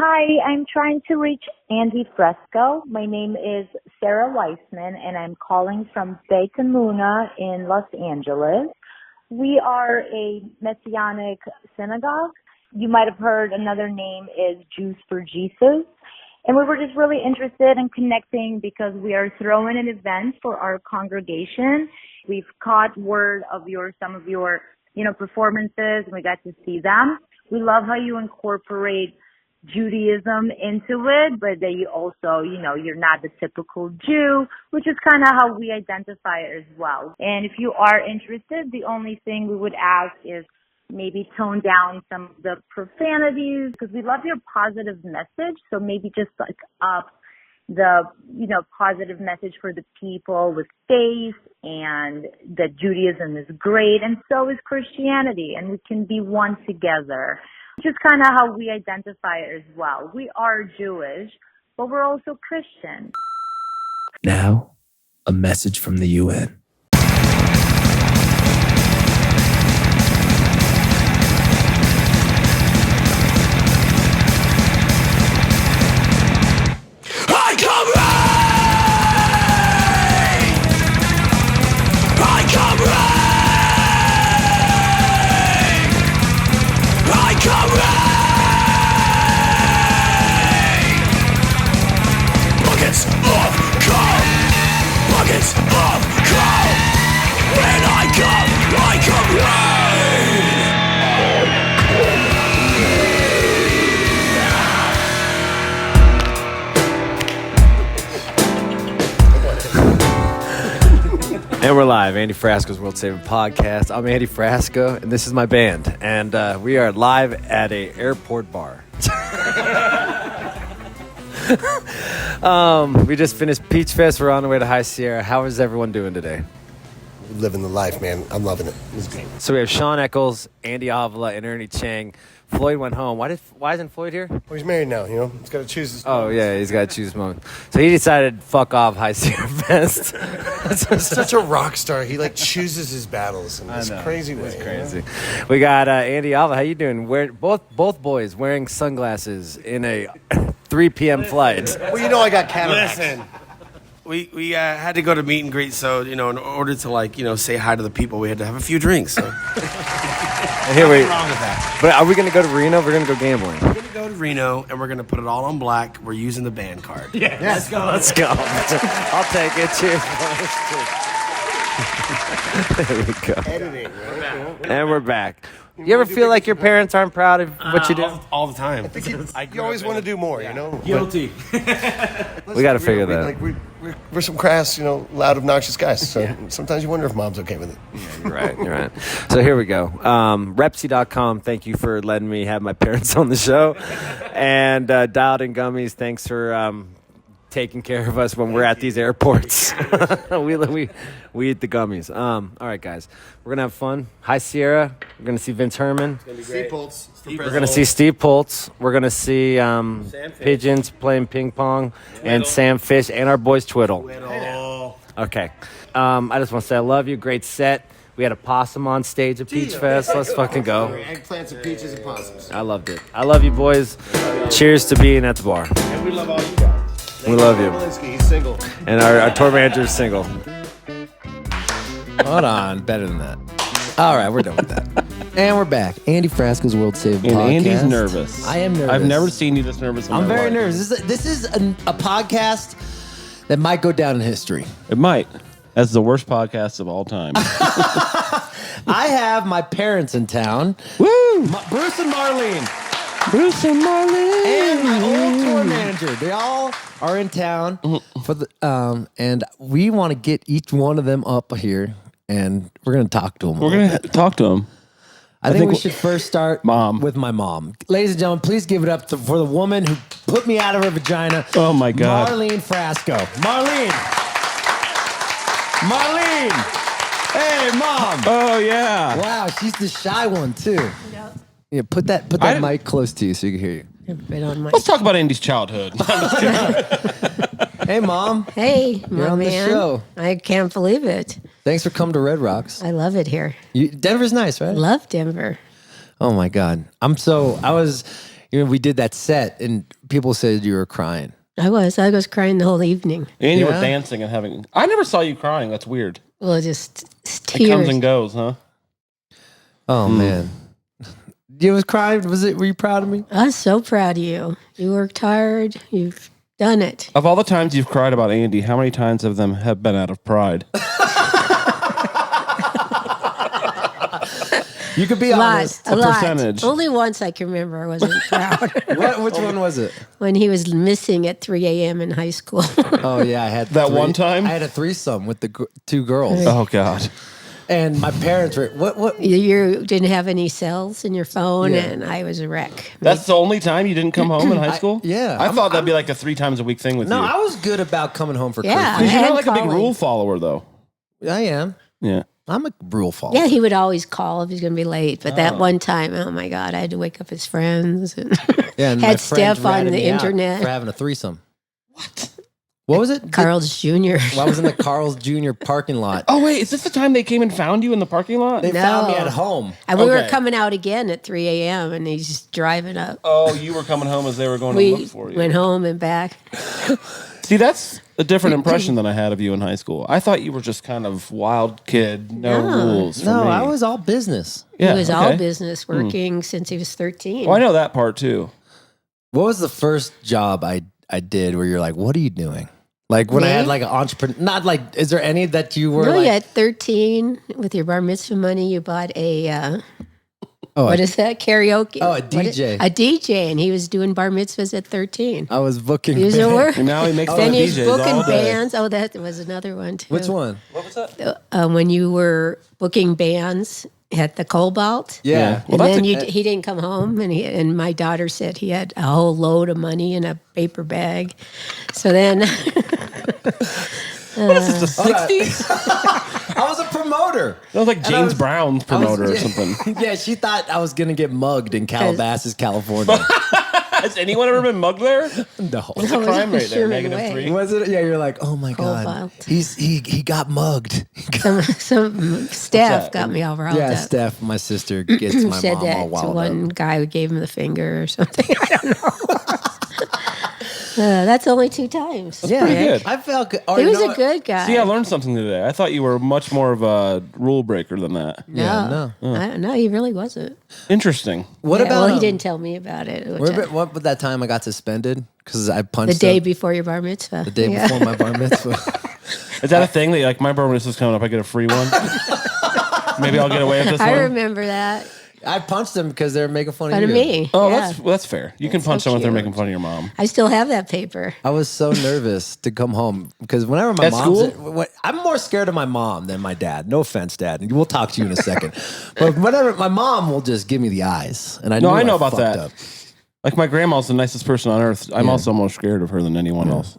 Hi, I'm trying to reach Andy Frasco. My name is Sarah Weissman, and I'm calling from Beit Emunah in Los Angeles. We are a Messianic synagogue. You might have heard another name is Jews for Jesus. And we were just really interested in connecting because we are throwing an event for our congregation. We've caught word of some of your performances, and we got to see them. We love how you incorporate Judaism into it, but that you also, you're not the typical Jew, which is kind of how we identify as well. And if you are interested, the only thing we would ask is maybe tone down some of the profanities, because we love your positive message. So maybe just up the, positive message for the people with faith, and that Judaism is great, and so is Christianity, and we can be one together. Just kind of how we identify as well. We are Jewish, but we're also Christian. Now, a message from the UN. I come rain! I come rain! I come rain! Buckets of coal! Buckets of coal! When I come rain! And we're live, Andy Frasco's World Saving Podcast. I'm Andy Frasco, and this is my band. And we are live at a airport bar. We just finished Peach Fest. We're on the way to High Sierra. How is everyone doing today? Living the life, man. I'm loving it. It's great. So we have Sean Eccles, Andy Avila, and Ernie Chang. Floyd went home. Why isn't Floyd here? Well, he's married now, He's got to choose his Oh, yeah, he's got to choose his moment. So he decided, fuck off High Sierra Fest. He's such a rock star. He, chooses his battles in this crazy way. It's crazy. We got Andy Alva. How you doing? Both boys wearing sunglasses in a 3 p.m. flight. Well, I got cataracts. Listen, we had to go to meet and greet, so, in order to, say hi to the people, we had to have a few drinks, so. And here Nothing wrong with that. But are we going to go to Reno? We're going to go gambling. We're going to go to Reno, and we're going to put it all on black. We're using the band card. Yeah. Let's go. I'll take it. Cheers. There we go. Editing, right? And we're back. You ever feel like your parents aren't proud of what you do? All the time. You always want to do more, Guilty. We got to figure that out. We're some crass, loud, obnoxious guys. So sometimes you wonder if mom's okay with it. Yeah, you're right. So here we go. Repsy.com, thank you for letting me have my parents on the show. And Dialed In Gummies, thanks for taking care of us when we're at these airports. we eat the gummies. All right, guys. We're going to have fun. High Sierra. We're going to see Vince Herman. Steve Pultz. We're going to see Steve Pultz. We're going to see Pigeons playing ping pong. And Sam Fish and our boys Twiddle. Okay. I just want to say I love you. Great set. We had a possum on stage at Peach Fest. Let's fucking go. Eggplants and peaches and possums. I loved it. I love you, boys. Cheers to being at the bar. And we love all you guys. We love you. He's single. And our tour manager is single. Hold on, better than that. All right, we're done with that. And we're back. Andy Frasco's World Saving Podcast. And Andy's nervous. I am nervous. I've never seen you this nervous in I'm my very life. nervous. This is a podcast that might go down in history. It might. That's the worst podcast of all time. I have my parents in town. Woo! Bruce and Marlene. Bruce and Marlene. And my old tour manager. They all are in town for the and we want to get each one of them up here, and we're going to talk to them. We're going to talk to him. I think we should first start with my mom. Ladies and gentlemen, please give it up for the woman who put me out of her vagina. Oh, my God. Marlene Frasco. Marlene. Hey, Mom. Oh, yeah. Wow, she's the shy one, too. Yep. Yeah, put that mic close to you so you can hear you. Right on my. Let's talk about Andy's childhood. Hey, Mom. Hey, You're on the show. I can't believe it. Thanks for coming to Red Rocks. I love it here. Denver's nice, right? Love Denver. Oh, my God. we did that set, and people said you were crying. I was crying the whole evening. And you were Yeah? dancing and having. I never saw you crying. That's weird. Well, just It tears. comes and goes, huh? Oh man, you was crying. Were you proud of me? I was so proud of you. You worked hard. You've done it. Of all the times you've cried about Andy, how many times of them have been out of pride? You could be A lot. honest. A lot. percentage. Only once I can remember I wasn't proud. Which one was it? When he was missing at 3 a.m. in high school. Oh yeah, I had That one time? I had a threesome with the two girls, Oh God. and my parents were what? You didn't have any cells in your phone, Yeah. and I was a wreck. That's the only time you didn't come home in high school? yeah. I thought that'd be like a 3 times a week thing with No, you. I was good about coming home for Yeah. Christmas. Because you're not and like a big calling. rule follower, though. I am. Yeah. I'm a rule follower. Yeah, he would always call if he's going to be late. But that one time, oh my God, I had to wake up his friends and Yeah, and my had friends Steph on ratted the me out internet. for having a threesome. What was it? Carl's Jr. Well, I was in the Carl's Jr. parking lot. Oh, wait. Is this the time they came and found you in the parking lot? They found me No. at home. And we were Okay. coming out again at 3 a.m. and he's just driving up. Oh, you were coming home as they were going to We look for you. went home and back. See, that's a different impression than I had of you in high school. I thought you were just kind of wild kid, no rules. For No, me. I was all business. Yeah, he was all okay. business, working since he was 13. Well, I know that part too. What was the first job I did where you're like, what are you doing? Like when I Me? had like an entrepreneur, not like, is there any that you were No, like, you at 13, with your bar mitzvah money, you bought a, oh, what is that, karaoke? Oh, a What DJ. a DJ, and he was doing bar mitzvahs at 13. I was booking. He was at work. And now he makes Then fun of he was DJs all booking day. bands. Oh, that was another one, too. Which one? What was that? When you were booking bands at the Cobalt. Yeah. Yeah. And Well, then that's he didn't come home, and my daughter said he had a whole load of money in a paper bag. So then, What is this, the 60s? I was a promoter. That was like And I James was- Brown's promoter or something. Yeah, she thought I was going to get mugged in Calabasas, California. Has anyone ever been mugged there? No. What's the crime rate there? Sherman -3? Way. Was it? Yeah, you're like, oh my God. Cobalt. He got mugged. some staff that? got me all riled Yeah, up. Steph, my sister, gets my Said mom all that to wild one up. guy who gave him the finger or something. I don't know. That's only 2 times. Yeah, pretty good. I felt good. He was a good guy. See, I learned something today. I thought you were much more of a rule breaker than that. Yeah, No, he really wasn't. Interesting. What Yeah, about well, he didn't tell me about it. What was that time I got suspended because I The punched day him before your bar mitzvah. the day Yeah. before my bar mitzvah? Is that a thing that like my bar mitzvah's coming up? I get a free one. Maybe I'll get away with this I one. remember that. I punched him because they were making fun of Fun you. of me. Oh, yeah. that's fair. You can That's punch so someone if they're cute. making fun of your mom. I still have that paper. I was so nervous to come home because whenever my At mom's school? I'm more scared of my mom than my dad. No offense, Dad. We'll talk to you in a second. But whenever my mom will just give me the eyes, and I No, knew I know about fucked that. up. Like my grandma's the nicest person on earth. I'm Yeah. also more scared of her than anyone else.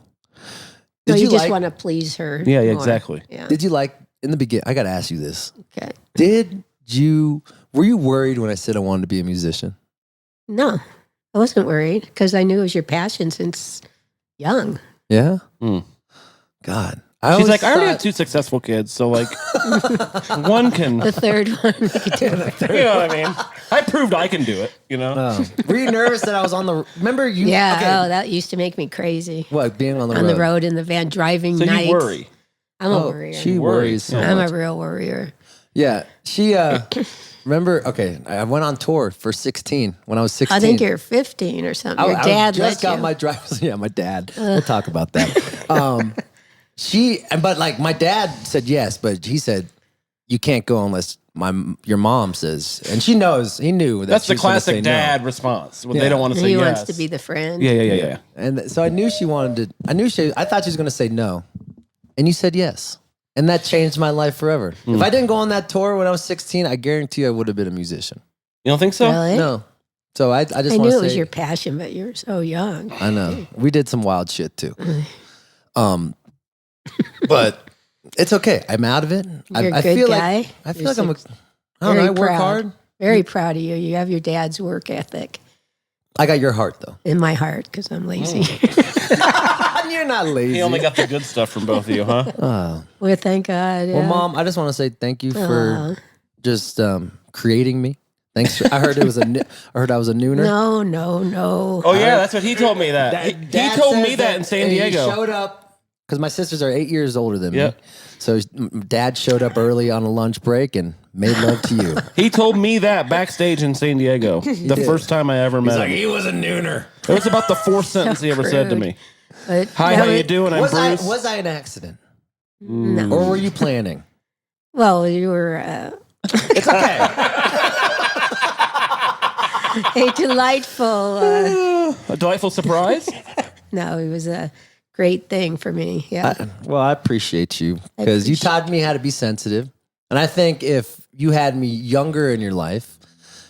No, Did you you just like- want to please her. Yeah, more. exactly. Yeah. Did you like in the beginning? I got to ask you this. Okay. Were you worried when I said I wanted to be a musician? No, I wasn't worried because I knew it was your passion since young. Yeah. Hmm. God, She's like, I already have thought- 2 successful kids, so like one can. The third one, you could do it. You know what I mean? I proved I can do it. You know. Were you nervous that I was on the? Remember you? Yeah. Okay. Oh, that used to make me crazy. What being on the On road? the road in the van, driving So nights. you worry. I'm a Oh, worrier. she Worry. worries so I'm much. a real worrier. Yeah, she. Remember? Okay, I went on tour for 16 when I was 16. I think you're 15 or something. Your I dad just let got you. my driver's. Yeah, my dad. We'll talk about that. But like my dad said yes, but he said you can't go unless your mom says, and she knows. He knew that That's she the was gonna say classic no. dad response. When Yeah. they don't want to say He yes. wants to be the friend. Yeah. And so I knew she wanted to. I thought she was going to say no, and you said yes, and that changed my life forever. If I didn't go on that tour when I was 16, I guarantee you I would have been a musician. You don't think so? Really? No, so I just I want knew to it was say your passion, but you're so young. I know we did some wild shit too. But it's okay. I'm out of it. You're a I good feel guy. like I feel You're like I'm. so- I don't know. I very work proud. hard. Very proud of you. You have your dad's work ethic I got your heart though. in my heart because I'm lazy. You're not lazy. He only got the good stuff from both of you, huh? Well, thank God. Well, yeah. Mom, I just want to say thank you for just creating me. Thanks. I heard I was a nooner. No. Oh yeah, that's what he told me. That he told me that in San Diego. He showed up because my sisters are 8 years older than Yep. me. So Dad showed up early on a lunch break and made love to you. He told me that backstage in San Diego. The first time I ever met him. he was a nooner. It was about the fourth sentence he ever said to me. But Hi, how you doing? I'm Bruce. Was I an accident? No. Or were you planning? Well, you were It's okay. a delightful. A delightful surprise? No, it was a great thing for me. Yeah. I appreciate you because you taught me how to be sensitive. And I think if you had me younger in your life,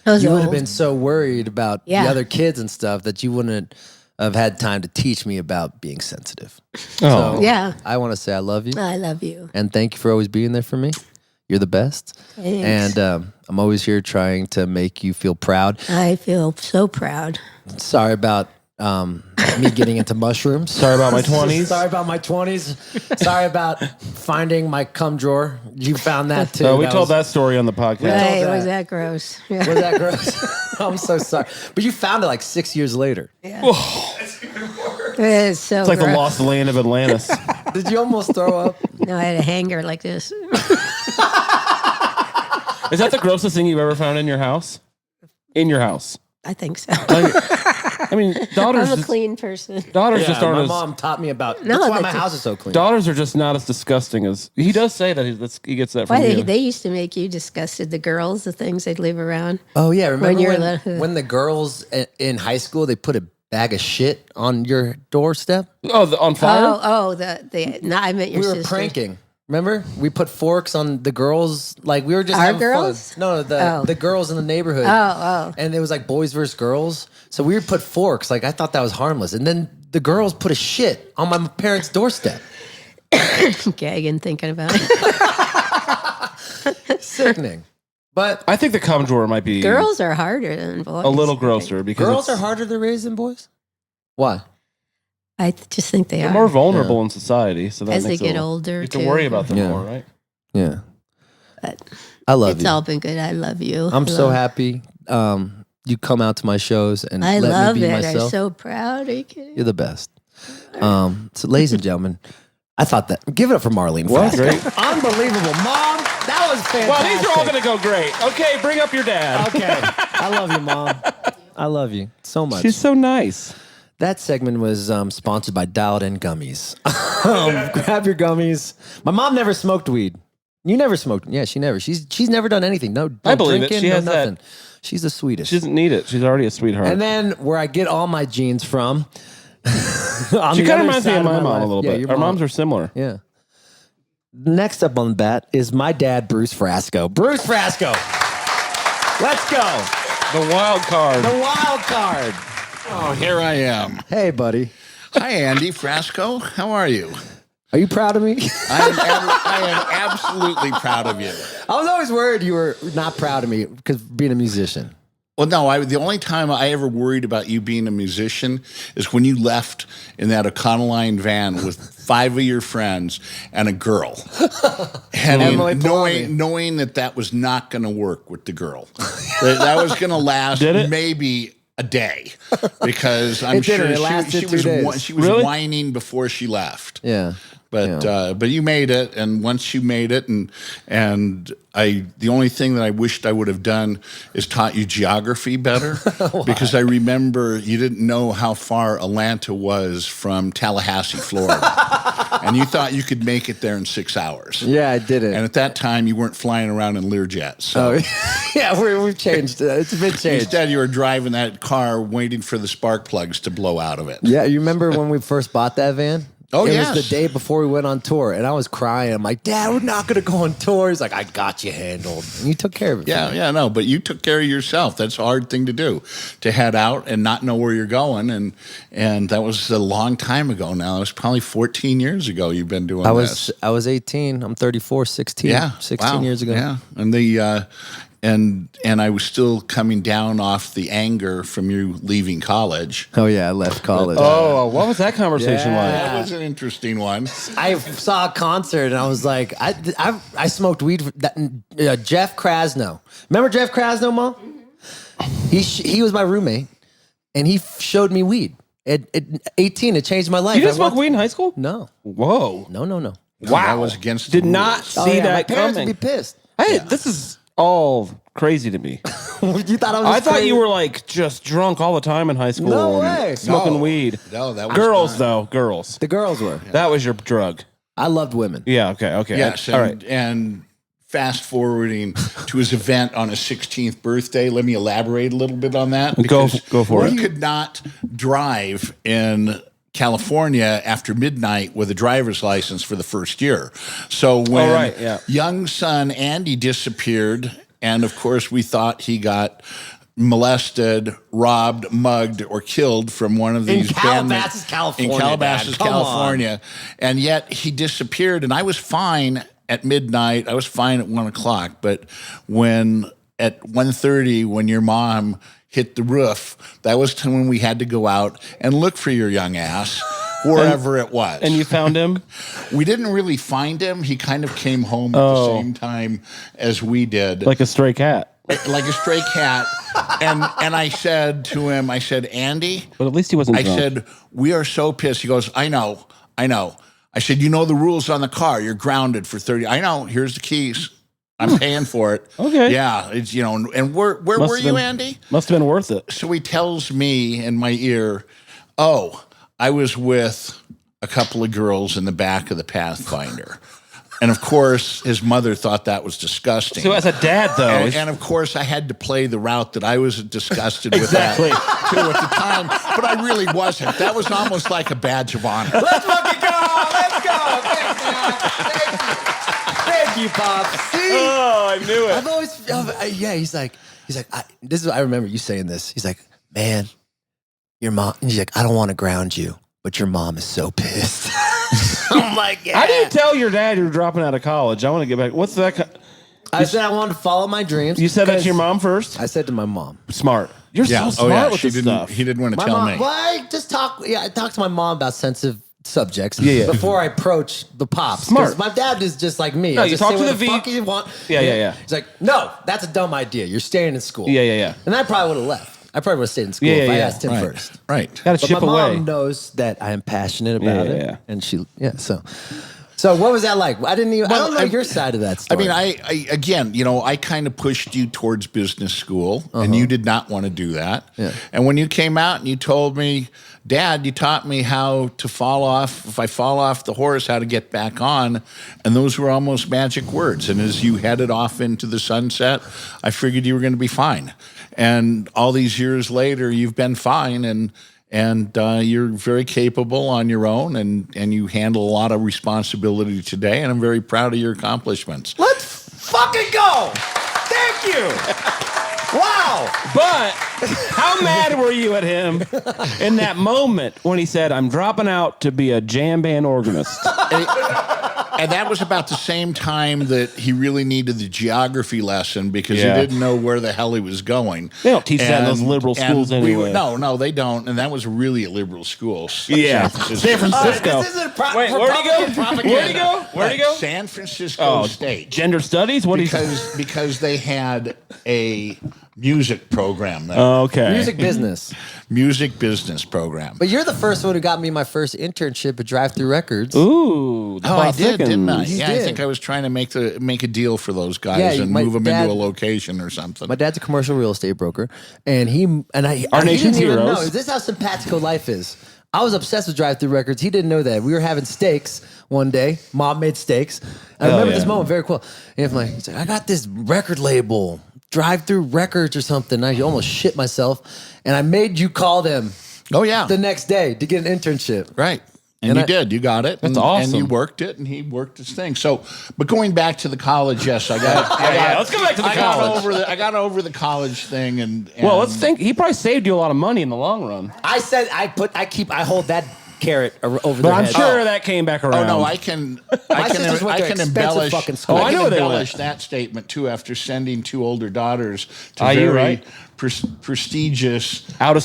you would have been so worried about the other kids and stuff that you wouldn't have had time to teach me about being sensitive. Oh. So Yeah. I want to say I love you. I love you. And thank you for always being there for me. You're the best. Thanks. And I'm always here trying to make you feel proud. I feel so proud. Sorry about me getting into mushrooms. Sorry about my 20s. Sorry about my 20s. Sorry about finding my cum drawer. You found that too. We told that story on the podcast. Right, that. was that gross? Yeah. Was that gross? I'm so sorry. But you found it like 6 years later. It's so It's like the gross. lost land of Atlantis. Did you almost throw up? No, I had a hanger like this. Is that the grossest thing you've ever found in your house? In your house? I think so. I mean, daughters. I'm a clean person. Daughters just aren't my as. mom taught me about. No, That's why but my the- house is so clean. Daughters are just not as disgusting as he does say that he gets that from Why you. they used to make you disgusted, the girls, the things they'd leave around. Oh yeah, remember you're when the girls in high school they put a bag of shit on your doorstep? On fire? No, I meant your We were sister. pranking. Remember? We put forks on the girls. Like we were just Our having girls? fun. No, the girls in the neighborhood. Oh. And it was like boys versus girls. So we would put forks. Like I thought that was harmless. And then the girls put a shit on my parents' doorstep. Gagging thinking about it. Sickening. But I think the cum drawer might be Girls are harder than boys. a little grosser because girls it's- are harder to raise than boys. Why? Just think they They're are. more vulnerable in society, so that As they makes get it older, you have too. to worry about them Yeah. more, right? Yeah. But I love it's you. all been good. I love you. I'm so happy. You come out to my shows and I let love me be it. myself. I'm so proud. Are you kidding? You're the best. So, ladies and gentlemen, I thought that. Give it up for Marlene. Well, Frasco. great. Unbelievable, Mom. That was fantastic. Well, these are all going to go great. Okay, bring up your dad. Okay, I love you, Mom. I love you so much. She's so nice. That segment was sponsored by Dialed In Gummies. Grab your gummies. My mom never smoked weed. You never smoked. Yeah, she never. She's never done anything. No I believe it. drinking, She no has that- nothing. She's the sweetest. She doesn't need it. She's already a sweetheart. And then where I get all my genes from. she kind of reminds me of my mom a little bit. your Our moms are similar. Yeah. Next up on the bat is my dad, Bruce Frasco. Bruce Frasco. Let's go. The wild card. The wild card. Oh, here I am. Hey, buddy. Hi, Andy Frasco. How are you? Are you proud of me? I am absolutely proud of you. I was always worried you were not proud of me because being a musician. Well, no, the only time I ever worried about you being a musician is when you left in that Econoline van with 5 of your friends and a girl. And Emily Plumley. knowing that was not going to work with the girl. That was going to last Did it? maybe a day because I'm It didn't. sure It lasted she 2 days. she was Really? whining before she left. Yeah. But you made it, and once you made it, and the only thing that I wished I would have done is taught you geography better, because I remember you didn't know how far Atlanta was from Tallahassee, Florida, and you thought you could make it there in 6 hours. Yeah, I did it. And at that time, you weren't flying around in Learjets. So Yeah, we've changed. It's been changed. instead, you were driving that car, waiting for the spark plugs to blow out of it. Yeah, you remember when we first bought that van? Oh, it yes. was the day before we went on tour, and I was crying. I'm like, Dad, we're not going to go on tour. He's like, I got you handled. And you took care of it. No, but you took care of yourself. That's a hard thing to do, to head out and not know where you're going. And that was a long time ago now. It was probably 14 years ago you've been doing this. I was 18. I'm 34, 16. Yeah. 16 wow. years ago. Yeah. And and I was still coming down off the anger from you leaving college. Oh, yeah, I left college. Oh, what was that conversation Yeah. like? That was an interesting one. I saw a concert, and I was like, I smoked weed. Jeff Krasno. Remember Jeff Krasno, Mom? He was my roommate, and he showed me weed. At 18, it changed my life. You didn't smoke weed in high school? No. Whoa. No. Wow. That was against the Did not rules. see My that parents coming. would be pissed. Hey, this is all crazy to me. You thought I thought you were like just drunk all the time in high school. No and way. Smoking weed. No, that was Girls, not. though. Girls. The girls were. That was your drug. I loved women. Yeah, okay. Yes, all right. and fast forwarding to his event on his 16th birthday, let me elaborate a little bit on that. Go for it. We could not drive in California after midnight with a driver's license for the first year. So when young son Andy disappeared, and of course we thought he got molested, robbed, mugged, or killed from one of these Calabasas, California. In Calabasas, California. And yet he disappeared, and I was fine at midnight. I was fine at 1 o'clock. But when at 1:30, when your mom hit the roof, that was when we had to go out and look for your young ass wherever it was. And you found him? We didn't really find him. He kind of came home at the same time as we did. Like a stray cat. Like a stray cat. And I said to him, I said, Andy. But at least he wasn't drunk. said, we are so pissed. He goes, I know. I said, you know the rules on the car. You're grounded for 30. I know. Here's the keys. I'm paying for it. Okay. Yeah. It's, and where were you, Andy? Must have been worth it. So he tells me in my ear, I was with a couple of girls in the back of the Pathfinder. And of course, his mother thought that was disgusting. So as a dad, though. And of course, I had to play the route that I was disgusted with that, too, at the time. But I really wasn't. That was almost like a badge of honor. Let's fucking go! Let's go! Thanks, man. Thank you, Pop. See? Oh, I knew it. I've always, he's like, this is, I remember you saying this. He's like, man, your mom, and he's like, I don't want to ground you, but your mom is so pissed. I'm like, yeah. How do you tell your dad you're dropping out of college? I want to get back. What's that? I said I wanted to follow my dreams. You said that to your mom first? I said to my mom. Smart. You're so smart with this stuff. He didn't want to My tell mom, me. well, I talked to my mom about sensitive subjects before I approach the pops. Smart. My dad is just like me. No, I you just talk say to what the fuck you want. Yeah. He's like, no, that's a dumb idea. You're staying in school. Yeah. And I probably would have left. I probably would have stayed in school if I asked him first. Right. Got to But chip my away. mom knows that I am passionate about it. Yeah. And so what was that like? I don't know your side of that story. I again, I kind of pushed you towards business school, and you did not want to do that. Yeah. And when you came out and you told me, Dad, you taught me how to fall off. If I fall off the horse, how to get back on. And those were almost magic words. And as you headed off into the sunset, I figured you were going to be fine. And all these years later, you've been fine. And you're very capable on your own, and you handle a lot of responsibility today, and I'm very proud of your accomplishments. let's fucking go! Thank you! Wow! But how mad were you at him in that moment when he said, I'm dropping out to be a jam band organist? And that was about the same time that he really needed the geography lesson because he didn't know where the hell he was going. They don't teach that in those liberal schools anyway. No, they don't. And that was really a liberal school. Yeah. San Francisco. This isn't Wait, where'd he go? Where'd he go? San Francisco State. Gender studies? What Because they had a music program there. Okay. Music business program. But you're the first one who got me my first internship at Drive Thru Records. Ooh. I did, didn't I? You Yeah, did. I think I was trying to make a deal for those guys and move them into a location or something. My dad's a commercial real estate broker, and Our nation's didn't even heroes. know. This is how simpatico life is. I was obsessed with Drive Thru Records. He didn't know that. We were having steaks one day. Mom made steaks. I remember this moment very cool. And he's like, I got this record label, Drive Thru Records or something. I almost shit myself. And I made you call them the next day to get an internship. Right. And you did. You got it. That's and, awesome. And you worked it, and he worked his thing. So, but going back to the college, yes, I got. Let's go back to the college. I got over the college thing, and well, let's think. He probably saved you a lot of money in the long run. I said I hold that carrot over But their I'm head. sure that came back around. Oh no, I can sisters went to expensive embellish. fucking school. I I know can they embellish went. that statement too. After sending two older daughters to Are you very right? prestigious Out of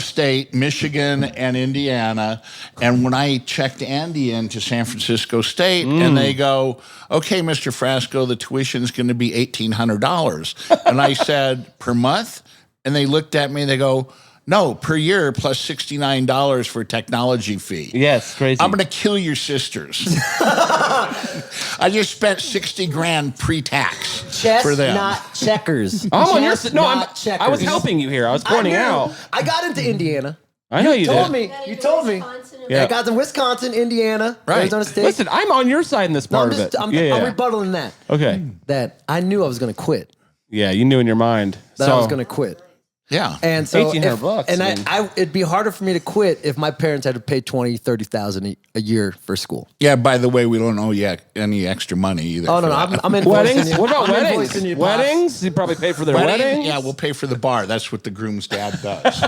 state, Michigan and Indiana. And when I checked Andy into San Francisco State, and they go, "Okay, Mr. Frasco, the tuition is going to be $1,800," and I said, "Per month?" And they looked at me and they go, no, per year plus $69 for technology fee. Yes, crazy. I'm going to kill your sisters. I just spent $60,000 pre-tax Chess, for them. not checkers. I'm on your Chess, no, not checkers. I was helping you here. I was pointing out. I got into Indiana. I know you told did. me. You told me. Yeah. I got to Wisconsin, Indiana, Right. Arizona State. Listen, I'm on your side in this part of it. I'm rebuttaling that. Okay. That I knew I was going to quit. Yeah, you knew in your mind. That I was going to quit. Yeah. And so $1,800. And I mean. it'd be harder for me to quit if my parents had to pay $20,000-$30,000 a year for school. Yeah, by the way, we don't owe you any extra money either. Oh, no, I'm invoicing weddings? you. What about I'm weddings? invoicing you, Pops. Weddings? You probably pay for their weddings? Yeah, we'll pay for the bar. That's what the groom's dad does.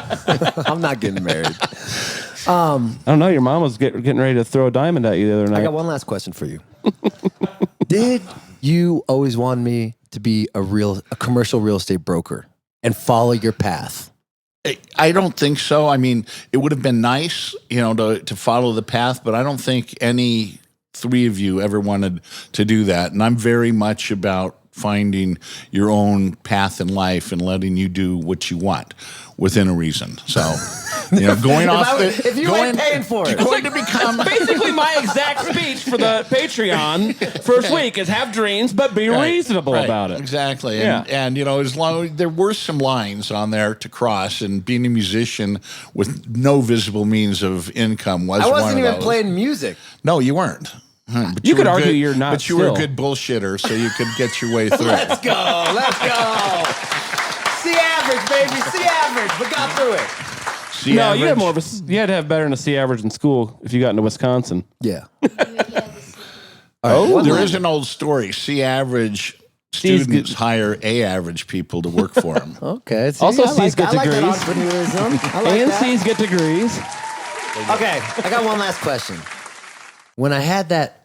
I'm not getting married. I don't know. Your mom was getting ready to throw a diamond at you the other night. I got one last question for you. Did you always want me to be a commercial real estate broker and follow your path? I don't think so. I mean, it would have been nice, to follow the path, but I don't think any three of you ever wanted to do that. And I'm very much about finding your own path in life and letting you do what you want within a reason. So, going off if you ain't paying for it, going to become basically my exact speech for the Patreon first week is have dreams, but be reasonable about it. Exactly. Yeah. And as long as there were some lines on there to cross, and being a musician with no visible means of income was one of those. I wasn't even playing music. No, you weren't. But you could argue good, you're not. But you were a good bullshitter, so you could get your way through. Let's go. C average, baby. C average. We got through it. C no, average. you had more of a. You had to have better than a C average in school if you got into Wisconsin. Yeah. There is an old story. C average students hire A average people to work for them. Okay. See, Also, I C's get like degrees. that entrepreneurism. I like And that. C's get degrees. Okay, I got one last question. When I had that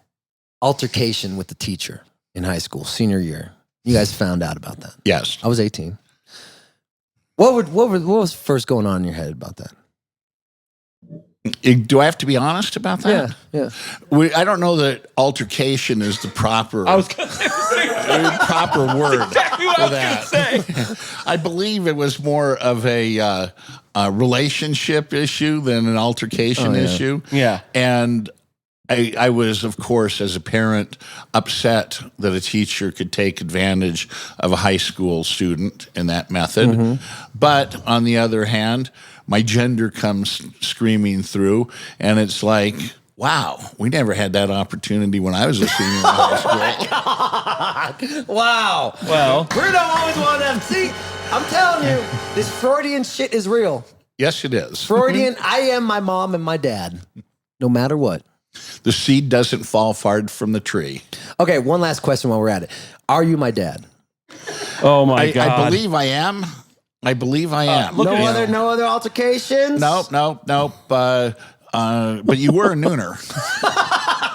altercation with the teacher in high school, senior year, you guys found out about that. Yes. I was 18. What was first going on in your head about that? Do I have to be honest about that? Yeah. I don't know that altercation is the proper. I was going to say proper word exactly what for I was that. going to say. I believe it was more of a relationship issue than an altercation issue. Yeah. And I was, of course, as a parent, upset that a teacher could take advantage of a high school student in that method. Mm-hmm. But on the other hand, my gender comes screaming through, and it's like, wow, we never had that opportunity when I was a senior in high school. God. Wow. Well, Bruno always wanted them. See, I'm telling you, this Freudian shit is real. Yes, it is. Freudian, I am my mom and my dad, no matter what. The seed doesn't fall far from the tree. Okay, one last question while we're at it. Are you my dad? oh my God. I believe I am. No other altercations? Nope. But you were a nooner.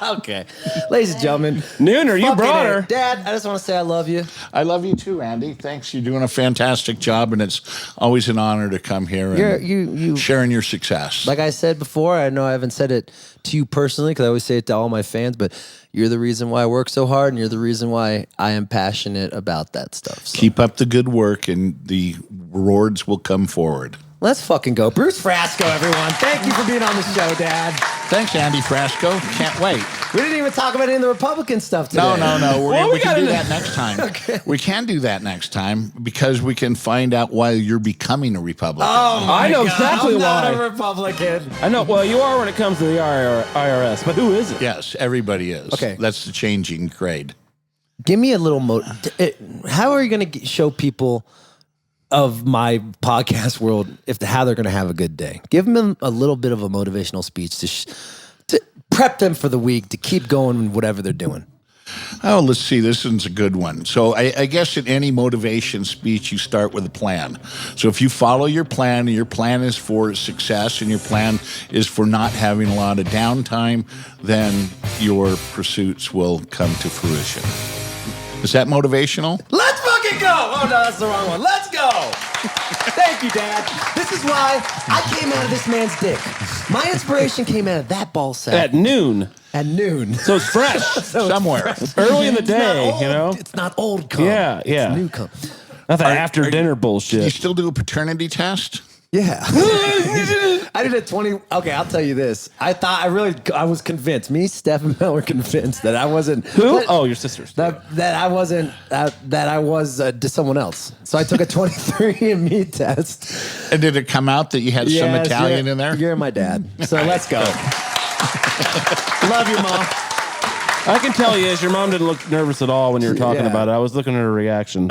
Okay. Ladies and gentlemen. Nooner, you brought her. Dad, I just want to say I love you. I love you too, Andy. Thanks. You're doing a fantastic job, and it's always an honor to come here and you sharing your success. Like I said before, I know I haven't said it to you personally because I always say it to all my fans, but you're the reason why I work so hard, and you're the reason why I am passionate about that stuff. So. Keep up the good work, and the rewards will come forward. Let's fucking go. Bruce Frasco, everyone. Thank you for being on the show, Dad. Thanks, Andy Frasco. Can't wait. We didn't even talk about any of the Republican stuff today. No. We can do that next time. Okay. We can do that next time because we can find out why you're becoming a Republican. Oh, my I know God. exactly I'm not why. a Republican. I know. Well, you are when it comes to the IRS, but who is it? Yes, everybody is. Okay. That's the changing grade. Give me a little how are you going to show people of my podcast world how they're going to have a good day? Give them a little bit of a motivational speech to prep them for the week to keep going in whatever they're doing. Oh, let's see. This one's a good one. So I guess in any motivation speech, you start with a plan. So if you follow your plan, and your plan is for success, and your plan is for not having a lot of downtime, then your pursuits will come to fruition. Is that motivational? Let's fucking go! Oh, no, that's the wrong one. Let's go! Thank you, Dad. This is why I came out of this man's dick. My inspiration came out of that ball sack. At noon. At noon. So it's fresh. Somewhere. Early in the day, It's not old, you know? It's not old cum. Yeah. It's new cum. Not that after dinner Do bullshit. you still do a paternity test? Yeah. I did a 20. Okay, I'll tell you this. I was convinced. Me, Steph, and Mel were convinced that I wasn't. Who? Oh, your sisters. That I wasn't. That I was just someone else. So I took a 23andMe test. And did it come out that you had some Italian in there? You're my dad. So let's go. Love you, Mom. I can tell you, your mom didn't look nervous at all when you were talking about it. I was looking at her reaction.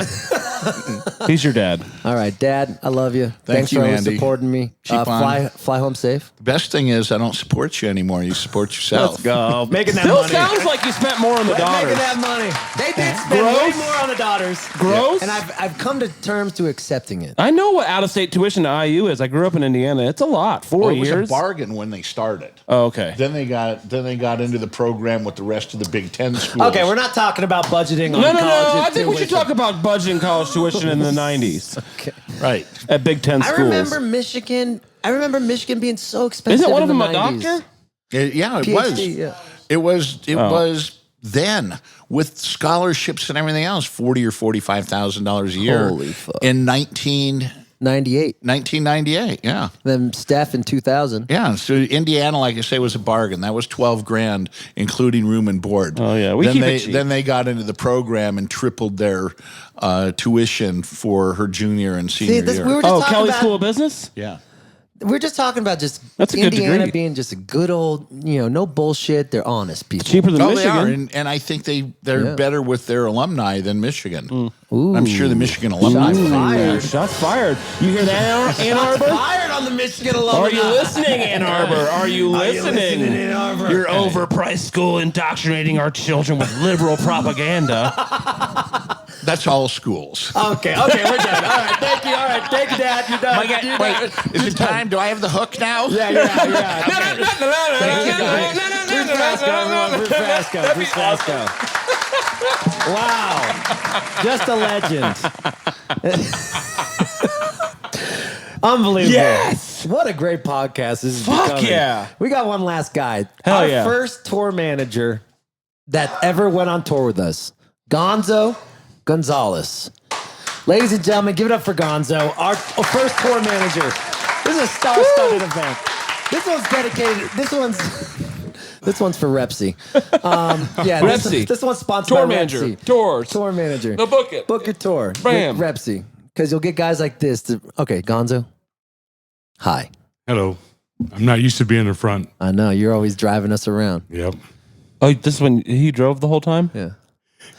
He's your dad. All right, Dad, I love you. Thanks you, for always Andy. supporting me. Fly home safe. The best thing is I don't support you anymore. You support yourself. Let's go. Making that Still money. sounds like you spent more on the daughters. Making that money. They did spend way more on the daughters. Gross. And I've come to terms to accepting it. I know what out-of-state tuition to IU is. I grew up in Indiana. It's a lot. 4 years. It was a bargain when they started. Oh, okay. Then they got into the program with the rest of the Big Ten schools. Okay, we're not talking about budgeting on No. college I think we should talk about budgeting college tuition in the 90s. Okay. Right. At Big Ten schools. I remember Michigan being so expensive. Isn't one of in them the a 90s. doctor? Yeah, it PhD, was. yeah. It was then with scholarships and everything else, $40,000 or $45,000 a year. Holy fuck. In 1998, yeah. Then Steph in 2000. Yeah, so Indiana, like I say, was a bargain. That was $12,000, including room and board. Oh, yeah. We keep it cheap. Then they got into the program and tripled their tuition for her junior and senior year. We were just talking Kelly about, School of Business? Yeah. We're just talking about just That's a good Indiana degree. being just a good old, no bullshit. They're honest people. Cheaper than Oh, Michigan. they are, and I think they're better with their alumni than Michigan. I'm sure the Michigan alumni. Shots fired. Shots fired. You hear that, Ann Arbor? Fired on the Michigan alumni. Are you listening, Ann Arbor? Are you listening? Ann Arbor? Your overpriced school indoctrinating our children with liberal propaganda. That's all schools. Okay, we're done. All right, thank you. All right, thank you, Dad. You're done. Wait, is it time? Do I have the hook now? Yeah. Okay. Thank you, guys. Bruce Frasco, everyone. Bruce Frasco. Wow. Just a legend. Unbelievable. Yes. What a great podcast this is Fuck becoming. yeah. We got one last guy. Hell Our yeah. first tour manager that ever went on tour with us. GONZO Gonzalez. Ladies and gentlemen, give it up for GONZO, our first tour manager. This is a star-studded event. This one's dedicated. This one's for Repsy. Repsy. This one's sponsored Tour by manager. Repsy. Tours. Tour manager. No, book it. Book your tour. Bam. With Repsy. Because you'll get guys like this. Okay, GONZO. Hi. Hello. I'm not used to being in front. I know. You're always driving us around. Yep. Oh, this is when he drove the whole time? Yeah.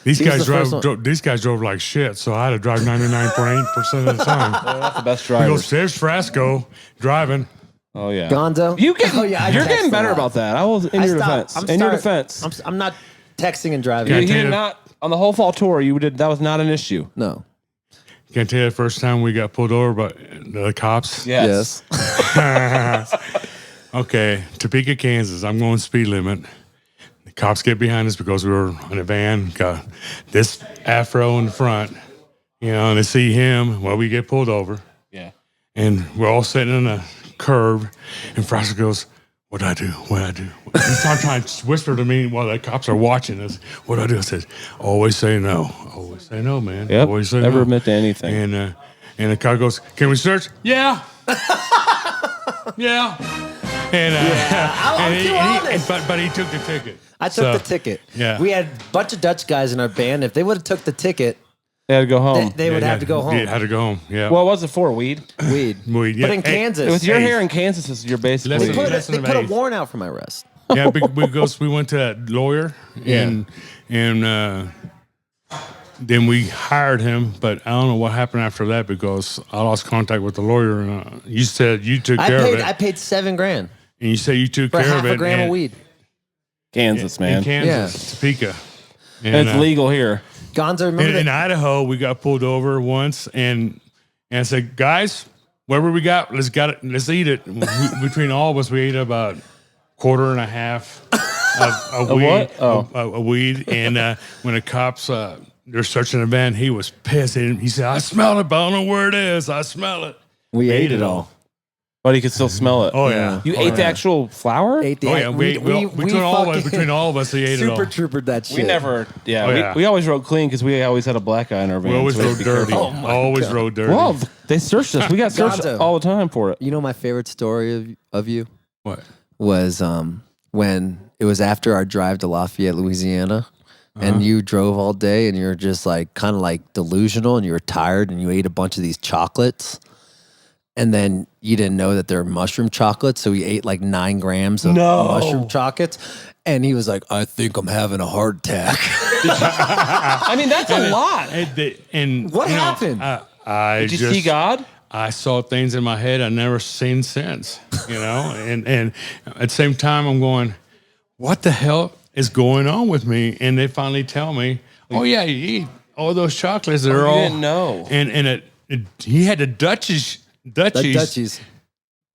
These He was guys the first one. These guys drove like shit, so I had to drive 99.8% of the time. That's the best He driver. goes, there's Frasco driving. Oh, yeah. GONZO. You're getting text better a lot. about that. I was in your defense. Your defense. I'm not texting and driving. Yeah, He I tell did you- not, on the whole fall tour, that was not an issue. No. Can I tell you the first time we got pulled over by the cops? Yes. Okay, Topeka, Kansas. I'm going speed limit. The cops get behind us because we were in a van. Got this afro in the front, and they see him. Well, we get pulled over. Yeah. And we're all sitting in a curve, and Frasco goes, "What'd I do? What'd I do?" He's trying to whisper to me while the cops are watching us. What'd I do? I said, "Always say no. Always say no, man. Yep. Always say Never no." admit to anything. And the cop goes, "Can we search?" Yeah. Yeah. And, but he took the ticket. I took the ticket. Yeah. We had a bunch of Dutch guys in our band. If they would have took the ticket, They had to go home. they would have to go home. Yeah, had to go home. Yeah. What was it for? Weed? Weed. Weed, yeah. But in Hey, Kansas, With your Hey. hair in Kansas, you're basically... Listen, they put a eighth. warrant out for my arrest. Yeah, because we went to that lawyer and then we hired him, but I don't know what happened after that because I lost contact with the lawyer. And you said you took care of it, I paid $7,000 and you said you took for care half of it. a gram of and- weed. Kansas, man. in Kansas, Topeka. And it's legal here. GONZO, remember In that? Idaho, we got pulled over once, and I said, "Guys, whatever we got, let's eat it." Between all of us, we ate about quarter and a half of A weed. what? Oh. A weed. And when the cops they're searching the van, he was pissed. He said, "I smell it, but I don't know where it is. I smell it." We ate it all. But he could still smell it. Oh yeah. You ate the actual flour? Ate the, Oh yeah, between all of us, he ate it all. super troopered that shit. We never. Yeah, Oh, yeah. we always rode clean because we always had a black guy in our van. We always so we had rode to be dirty. careful. Always rode dirty. Well, they searched us. We got searched Gonzo. all the time for it. You know my favorite story of you What? was when it was after our drive to Lafayette, Louisiana, and you drove all day and you're just like kind of like delusional and you were tired and you ate a bunch of these chocolates. And then you didn't know that they're mushroom chocolates, so he ate like 9 grams of mushroom chocolates. And he was like, I think I'm having a heart attack. I mean, that's a lot. And What happened? Did you see God? I saw things in my head I never seen since, and at the same time I'm going, what the hell is going on with me? And they finally tell me, oh yeah, you eat all those chocolates that are all. You didn't know. And he had the Dutchies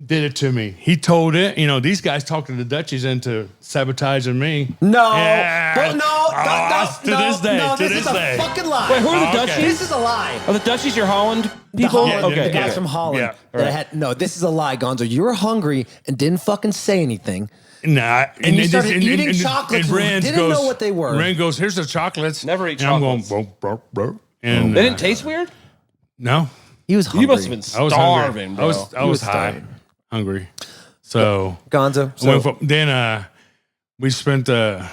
did it to me. He told it, these guys talked to the Dutchies into sabotaging me. No, Yeah. but To this day. this is a fucking lie. Wait, who are the Dutchies? This is a lie. Are the Dutchies your Holland The people? Holland, Okay, the guys okay. from Holland. Yeah, that had, no, this is a lie, Gonzo. You were hungry and didn't fucking say anything. Nah, And you started eating chocolates and didn't know what they were. Rand goes, here's the chocolates. Never eat and I'm chocolates. going, bro, bro. And They didn't taste weird? No. He was hungry. You must have been I was hungry. starving, bro. I was high, starving. hungry. So Gonzo. then we spent the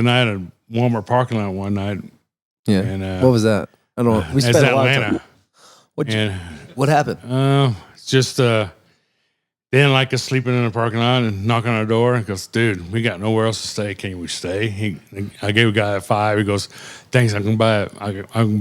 night at Walmart parking lot one night. Yeah. And, what was that? I don't know. We It's spent a lot of Atlanta. time. What happened? It's just they didn't like us sleeping in the parking lot and knocking on our door. He goes, dude, we got nowhere else to stay. Can we stay? I gave a guy a $5. He goes, thanks. I can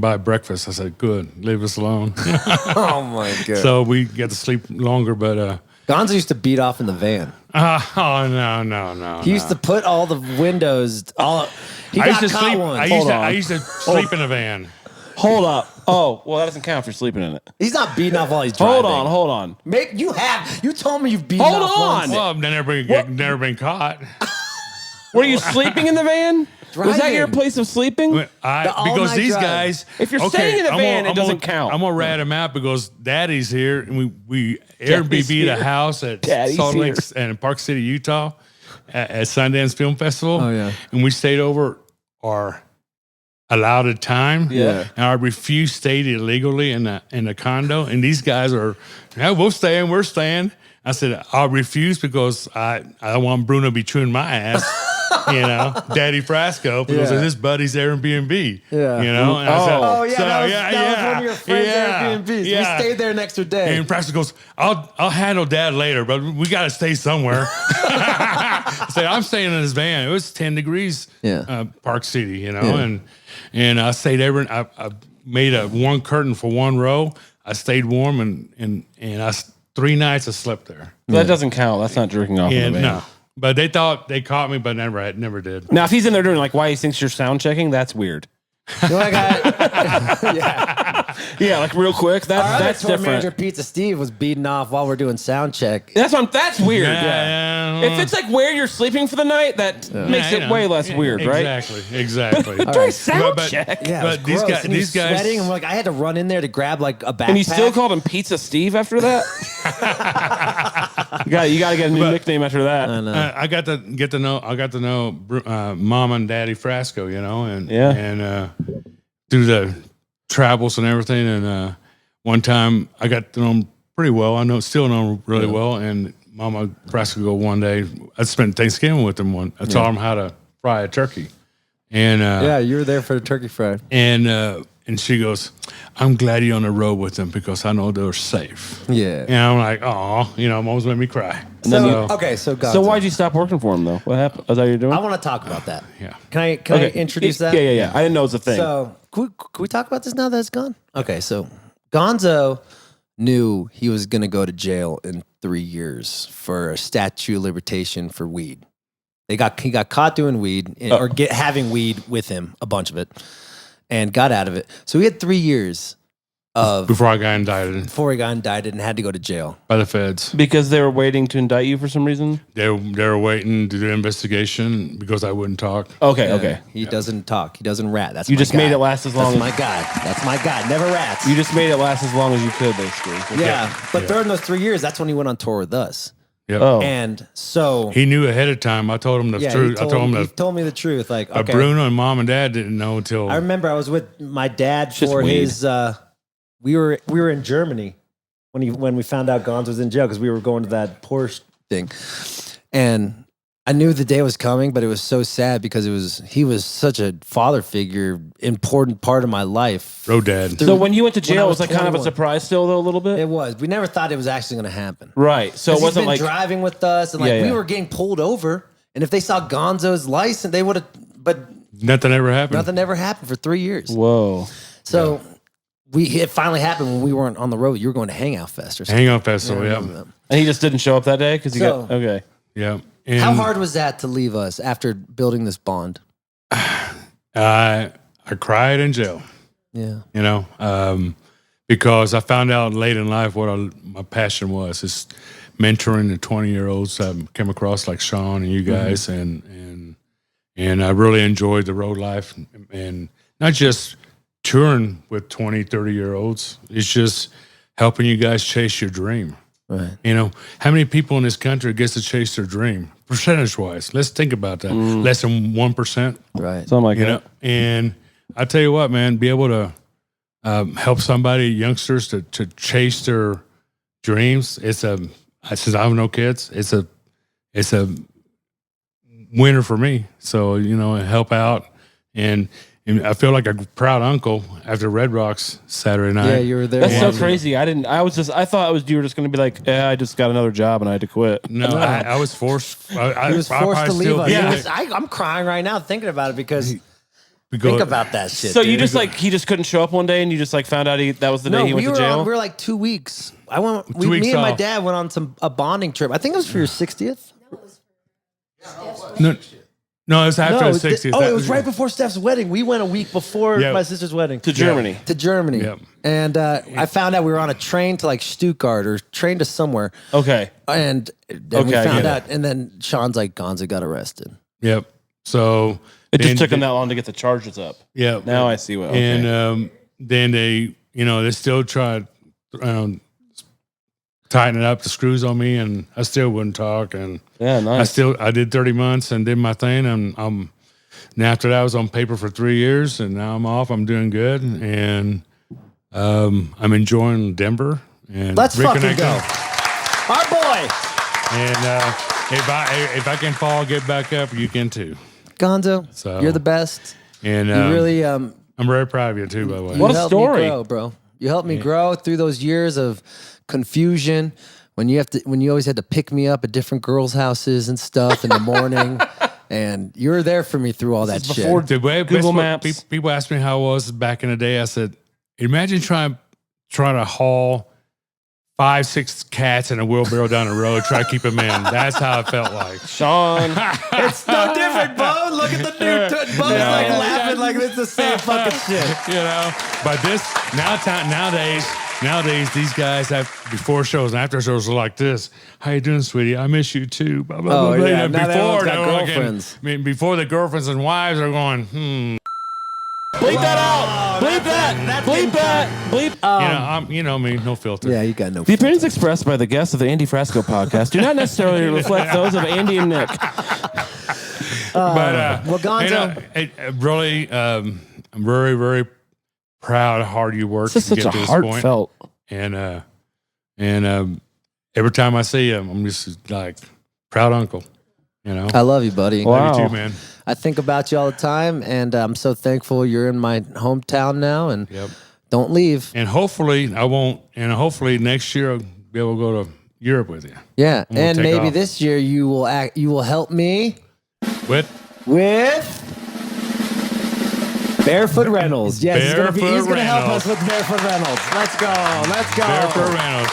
buy breakfast. I said, good. Leave us alone. Oh my god. So we got to sleep longer, but Gonzo used to beat off in the van. oh no. He used to put all the windows. He I got used to caught sleep. once. on. I used to sleep in a van. Hold up. Oh, well, that doesn't count for sleeping in it. He's not beating off while he's driving. Hold on. You told me you've beaten Hold off on. once. Well, I've never been caught. Were you sleeping in the van? Was that your place of sleeping? The all-night Because these drive. guys. If you're staying in the van, it doesn't count. I'm gonna rat him out because Daddy's here, and we Daddy's Airbnb'd a here. house at Daddy's Salt Lake here. and Park City, Utah, at Sundance Film Festival. Oh, yeah. And we stayed over our allotted time. Yeah. And I refused stayed illegally in the condo. And these guys are, yeah, we're staying. I said, I'll refuse because I don't want Bruno to be chewing my ass. Daddy Frasco, because Yeah. of his buddy's Airbnb. Yeah. And I said, Oh yeah, so, that was one of your friends' Airbnbs. yeah. We stayed there an extra day. And Frasco goes, I'll handle Dad later, but we got to stay somewhere. I said, I'm staying in his van. It was 10 degrees, Park City, and I stayed there. I made a one curtain for one row. I stayed warm, and 3 nights I slept there. That doesn't count. That's not jerking off in the van. No. But they thought they caught me, but never did. Now, if he's in there doing like why he thinks you're sound checking, that's weird. You know what I got? Yeah, like real quick. That's tour different. manager Pizza Steve was beating off while we're doing sound check. That's weird. Yeah. If it's like where you're sleeping for the night, that makes it way less weird, right? Exactly. During sound check. Yeah, But it was these gross. guys- and he was these guys- sweating, and I had to run in there to grab like a backpack. And you still called him Pizza Steve after that? you got to get a new nickname after that. I know. I got to know Mom and Daddy Frasco, and through the travels and everything. And one time I got to know him pretty well. Still know him really well. And Mama Frasco one day, I spent Thanksgiving with him. I taught him how to fry a turkey. And you were there for the turkey fry. And she goes, I'm glad you're on the road with them because I know they're safe. Yeah. And I'm like, oh, almost made me cry. So So why'd you stop working for him though? What happened? Is that what you're doing? I want to talk about that. Yeah. Can I introduce that? Yeah. I didn't know it was a thing. So can we talk about this now that it's gone? Okay, so Gonzo knew he was going to go to jail in 3 years for a statute of limitation for weed. He got caught doing weed having weed with him, a bunch of it, and got out of it. So he had 3 years before I got indicted. Before he got indicted and had to go to jail by the feds because they were waiting to indict you for some reason. They were waiting to do an investigation because I wouldn't talk. Okay. He doesn't talk. He doesn't rat. That's you my just guy. made it last as long. That's my guy. That's my guy. Never rats. You just made it last as long as you could, basically. Yeah, but during those 3 years, that's when he went on tour with us. Yep. Oh. And so he knew ahead of time. I told him the truth. He told me the truth. Like, okay. But Bruno and Mom and Dad didn't know until I remember I was with my dad for his. We were in Germany when we found out Gonzo was in jail because we were going to that Porsche thing, and I knew the day was coming, but it was so sad because he was such a father figure, important part of my life. Road dad. So when you went to jail, it was like kind of a surprise still, though, a little bit? It was. We never thought it was actually going to happen. Right. So it wasn't he's been driving with us, and we were getting pulled over, and if they saw Gonzo's license, they would have, but nothing ever happened. Nothing ever happened for 3 years. Whoa. So it finally happened when we weren't on the road. You were going to Hangout Fest or something. Hangout Festival, yeah. And he just didn't show up that day because he got okay. Yeah. And how hard was that to leave us after building this bond? I cried in jail. Yeah. You know, because I found out late in life what my passion was. It's mentoring the 20-year-olds I came across like Sean and you guys, and I really enjoyed the road life and not just touring with 20, 30-year-olds. It's just helping you guys chase your dream. Right. You know, how many people in this country gets to chase their dream? Percentage-wise, let's think about that. Less than 1%. Right. Something like that. Know? And I tell you what, man, be able to help somebody, youngsters, to chase their dreams. I said, I have no kids. It's a winner for me. So, you know, help out. And I feel like a proud uncle after Red Rocks Saturday night. Yeah, you were there. That's so crazy. I thought you were just going to be like, I just got another job and I had to quit. No, I was forced. He was forced to leave us. Yeah. I'm crying right now thinking about it because think about that shit. So dude. you just he just couldn't show up one day and you just found out that was the day he went to jail? We were like 2 weeks. Me and my dad went on a bonding trip. I think it was for your 60th. No, it was after the 60th. It was right before Steph's wedding. We went a week before my sister's wedding. To Germany. To Germany. Yep. And I found out we were on a train to like Stuttgart or train to somewhere. Okay. And then we found out. And then Sean's like, Gonzo got arrested. Yep. So it just took them that long to get the charges up. Yeah. Now I see what. Okay. And then they still tried tightening up the screws on me, and I still wouldn't talk. And yeah, nice. I did 30 months and did my thing, and and after that I was on paper for 3 years, and now I'm off. I'm doing good, and I'm enjoying Denver. And let's fucking go, our boy. And if I can fall, get back up, you can too. Gonzo, so, you're the best. And you really, I'm very proud of you too. By the way, what a story, me grow, bro. You helped me grow through those years of confusion when you always had to pick me up at different girls' houses and stuff in the morning, and you were there for me through all that shit. Before Google Maps, people asked me how I was back in the day. I said, imagine trying to haul 5-6 cats in a wheelbarrow down the road, try to keep them in. That's how it felt like. Sean, it's no different, Bo. Look at the new Bo's like laughing like it's the same fucking shit. You know, but nowadays these guys have before shows and after shows are like this. How you doing, sweetie? I miss you too. Blah, blah, blah. Yeah. Before the girlfriends and wives are going, Bleep that out. Bleep that. Bleep that. Bleep. You know me, no filter. Yeah, you got no. The opinions expressed by the guests of the Andy Frasco podcast do not necessarily reflect those of Andy and Nick. But well, Gonzo, really, I'm very, very proud of how hard you worked to get to this heartfelt point. And every time I see him, I'm just like proud uncle. You know, I love you, buddy. Love you too, man. I think about you all the time, and I'm so thankful you're in my hometown now. And don't leave. And hopefully I won't. And hopefully next year I'll be able to go to Europe with you. Yeah, and maybe this year you will help me with Barefoot Rentals. Yes, he's going to help us with Barefoot Rentals. Let's go. Barefoot Rentals.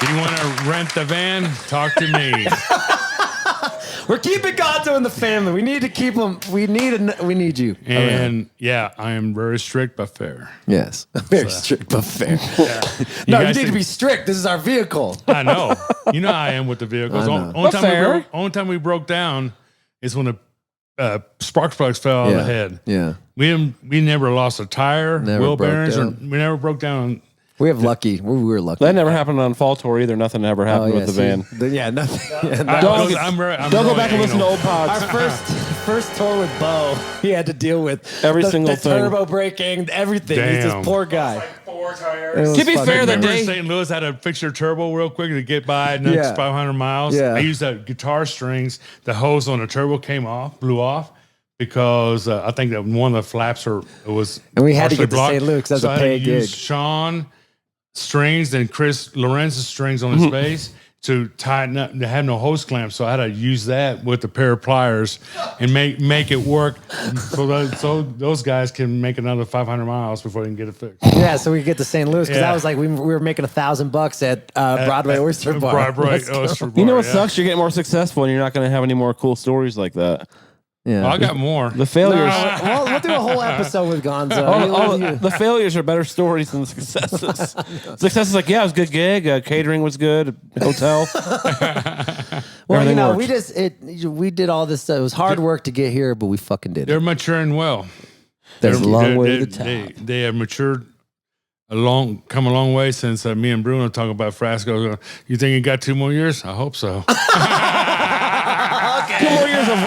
You want to rent the van? Talk to me. We're keeping Gonzo in the family. We need to keep him. We need you. And yeah, I am very strict but fair. Yes, very strict but fair. No, you need to be strict. This is our vehicle. I know. You know how I am with the vehicles. Only time we broke down is when the spark plugs fell on the head. Yeah. We never lost a tire, wheel bearings, or we never broke down. We were lucky. That never happened on Fall Tour either. Nothing ever happened with the van. Nothing. Yeah, don't go back and listen to old pods. Our first tour with Bo, he had to deal with every single thing. Turbo braking, everything. Damn. He's this poor guy. Like 4 tires. To be fair, that day St. Louis had to fix your turbo real quick to get by the next 500 miles. Yeah. I used that guitar strings. The hose on the turbo blew off. Because I think that one of the flaps was and we had to get to blocked. St. Luke's as a paid gig. Sean strings and Chris Lorentz's strings on his bass to tighten up. They had no hose clamps, so I had to use that with a pair of pliers and make it work, so those guys can make another 500 miles before they can get it fixed. Yeah, so we could get to St. Louis because I was like, we were making $1,000 at Broadway Oyster Bar. Broadway Oyster Bar. You know what sucks? You're getting more successful, and you're not going to have any more cool stories like that. Yeah, I got more. The failures. We'll do a whole episode with Gonzo. The failures are better stories than the successes. Success is like, yeah, it was a good gig. Catering was good. Hotel. Well, we did all this stuff. It was hard work to get here, but we fucking did it. They're maturing well. There's a long way to the top. They have matured come a long way since me and Bruno talk about Frasco. You think you got 2 more years? I hope so. 2 more years of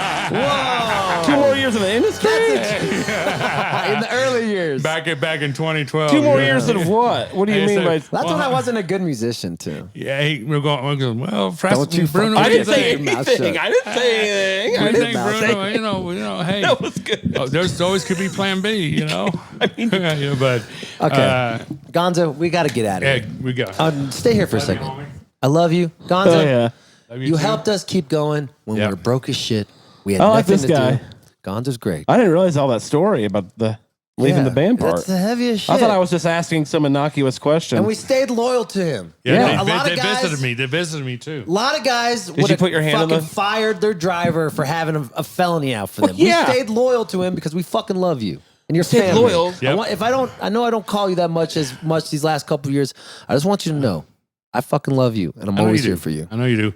2 more years in the industry? In the early years. Back in 2012. 2 more years of what? What do you mean by... That's when I wasn't a good musician, too. Yeah, we're going, well, Frasco, Bruno... I didn't say anything. I didn't say anything. Bruno, hey. That was good. There's always could be plan B, you know? But... Okay. Gonzo, we got to get out of here. We go. Stay here for a second. I love you. Gonzo, oh, yeah. You helped us keep going when we were broke as shit. We had I like nothing this guy. to do. Gonzo's great. I didn't realize all that story about the leaving the band part. That's the heaviest shit. I thought I was just asking some innocuous question. And we stayed loyal to him. Yeah, a lot of guys visited me. They visited me too. A lot of guys Did you put your hand on fucking fired their driver for having a felony out for them. We stayed loyal to him because we fucking love you. And you're family. Loyal. Yep. I know I don't call you that much these last couple of years. I just want you to know I fucking love you, and I'm always here for you. I know you do.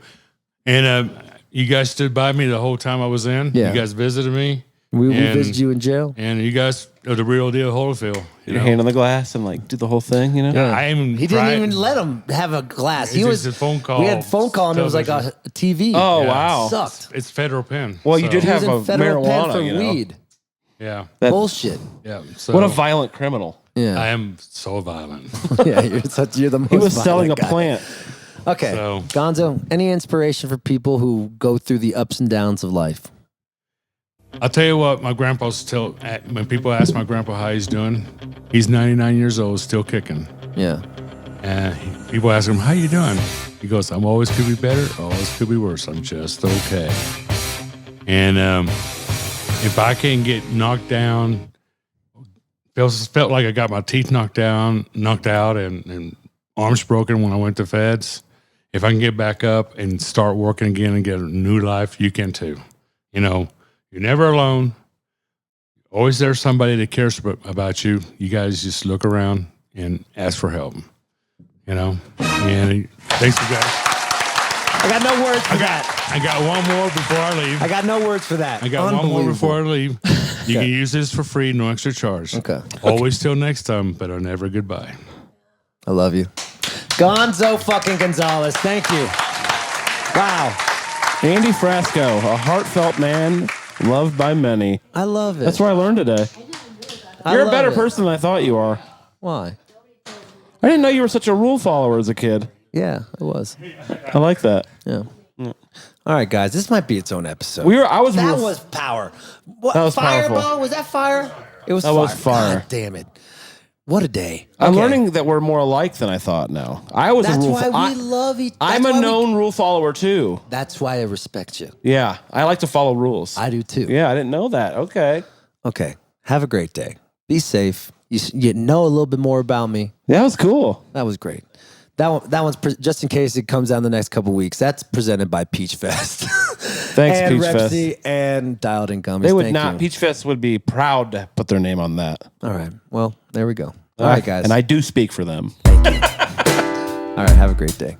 And you guys stood by me the whole time I was in. Yeah. You guys visited me. We visited you in jail. And you guys are the real deal Holyfield. Your hand on the glass and like do the whole thing, you know? Yeah. He didn't even let him have a glass. He was a phone call. We had phone call and it was like a TV. Oh, wow. It sucked. It's federal pen. Well, you did have a federal marijuana pen for you know? weed. Yeah. Bullshit. Yeah. So what a violent criminal. Yeah. I am so violent. Yeah, you're the most He was selling a guy. plant. Okay. So, Gonzo, any inspiration for people who go through the ups and downs of life? I'll tell you what, my grandpa's when people ask my grandpa how he's doing, he's 99 years old, still kicking. Yeah. And people ask him, how you doing? He goes, I'm always could be better, always could be worse. I'm just okay. And if I can get knocked down, felt like I got my teeth knocked out and arms broken when I went to feds. If I can get back up and start working again and get a new life, you can too. You know, you're never alone. Always there's somebody that cares about you. You guys just look around and ask for help. You know? And thanks, you guys. I got no words for that. I got one more before I leave. I got no words for that. I got one more before I leave. You can use this for free, no extra charge. Okay. Always till next time, but never goodbye. I love you. Gonzo fucking Gonzalez. Thank you. Wow. Andy Frasco, a heartfelt man, loved by many. I love it. That's what I learned today. You're a better person than I thought you are. Why? I didn't know you were such a rule follower as a kid. Yeah, it was. I like that. Yeah. All right, guys, this might be its own episode. That was power. What, that was Fireball? powerful. Was that fire? It was that fire. was fire. God damn it. What a day. I'm learning that we're more alike than I thought now. That's why we love each other. I'm a known rule follower too. That's why I respect you. Yeah, I like to follow rules. I do too. Yeah, I didn't know that. Okay. Okay. Have a great day. Be safe. You know a little bit more about me. That was cool. That was great. That one's just in case it comes down the next couple weeks. That's presented by Peach Fest. Thanks, and Peach Fest. Repsy and Dialed In Gummies. They would Thank not. you. Peach Fest would be proud to put their name on that. All right. Well, there we go. All right, guys. And I do speak for them. All right. Have a great day.